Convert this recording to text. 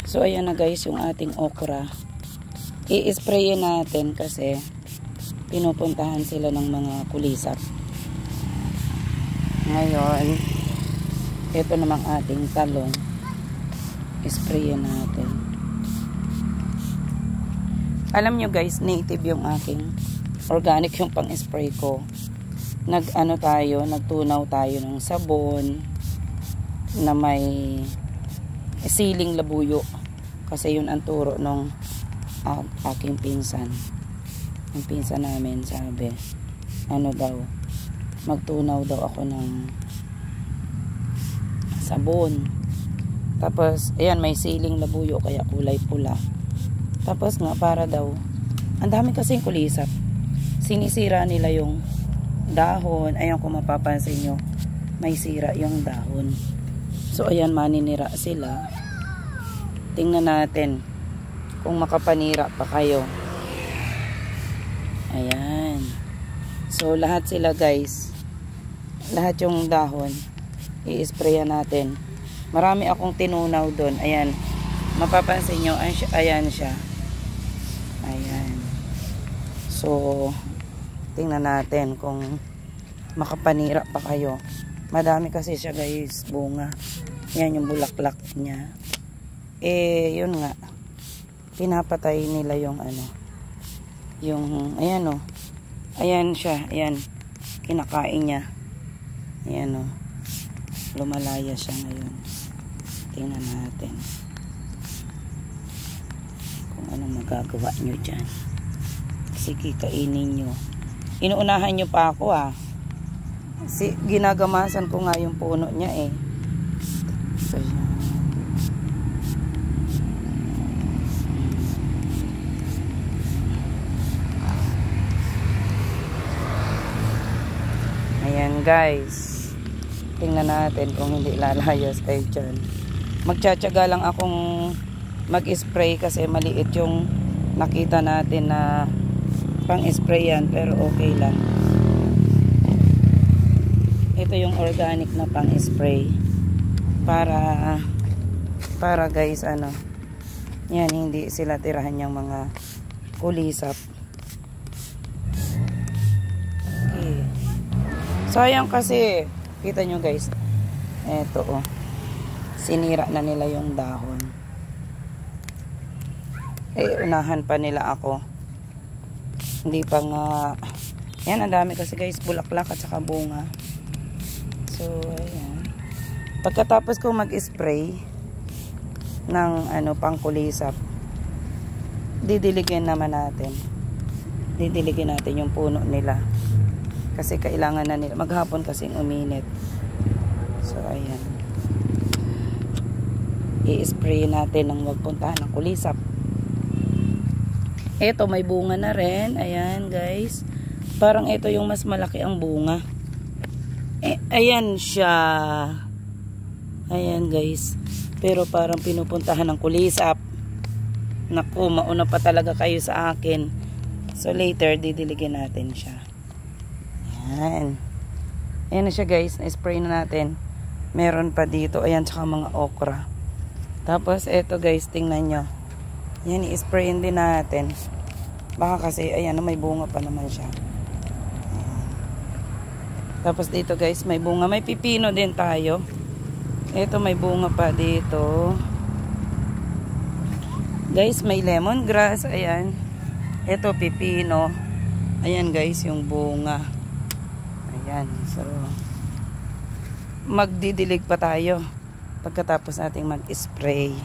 So ayan na guys yung ating okra. I-sprayin natin kasi pinupuntahan sila ng mga kulisap. Ngayon, ito namang ating talong. I-sprayin natin. Alam nyo guys, native yung aking organic yung pang-spray ko. Nagtunaw tayo ng sabon na may siling labuyo. Kasi yun ang turo nung aking pinsan. Yung pinsan namin sabi, magtunaw daw ako ng sabon. Tapos, ayan, may siling labuyo kaya kulay pula. Tapos nga, para daw, ang dami kasing kulisap. Sinisira nila yung dahon. Ayan, kung mapapansin nyo, may sira yung dahon. So, ayan, maninira sila. Tingnan natin kung makapanira pa kayo. Ayan. So, lahat sila guys. Lahat yung dahon. I-sprayan natin. Marami akong tinunaw doon. Ayan. Mapapansin nyo, ayan siya. Ayan. So, tingnan natin kung makapanira pa kayo. Madami kasi siya guys, bunga. Ayan yung bulaklak niya. Yun nga. Pinapatay nila yung ayan ayan siya, ayan. Kinakain niya. Ayan lumalaya siya ngayon. Tingnan natin kung anong magagawa nyo dyan. Sige, kainin nyo. Inuunahan nyo pa ako ginagamasan ko nga yung puno niya So, ayan guys, tingnan natin kung hindi lalayas kayo dyan. Magtsatsaga lang akong mag-spray kasi maliit yung nakita natin na pang-spray yan, pero okay lang. Ito yung organic na pang-spray para guys yan, hindi sila tirahan yung mga kulisap. Sayang kasi, kita nyo guys, eto sinira na nila yung dahon. Unahan pa nila ako. Hindi pa nga, yan, ang dami kasi guys, bulaklak at saka bunga. So, ayan. Pagkatapos ko mag-spray ng pangkulisap, didiligin naman natin. Didiligin natin yung puno nila. Kasi kailangan na nila. Maghapon kasing uminit. So, ayan. I-spray natin ng magpuntahan ng kulisap. Ito, may bunga na rin. Ayan, guys. Parang ito yung mas malaki ang bunga. Ayan siya. Ayan, guys. Pero parang pinupuntahan ng kulisap. Naku, mauna pa talaga kayo sa akin. So, later, didiligin natin siya. Ayan. Ayan na siya guys. Na-spray na natin. Meron pa dito. Ayan, tsaka mga okra. Tapos, eto guys, tingnan nyo. Ayan, i-sprayin din natin. Baka kasi, ayan, may bunga pa naman siya. Ayan. Tapos dito guys, may bunga. May pipino din tayo. Eto, may bunga pa dito. Guys, may lemongrass. Ayan. Eto, pipino. Ayan guys, yung bunga. Ayan, so magdidilig pa tayo pagkatapos nating mag-spray.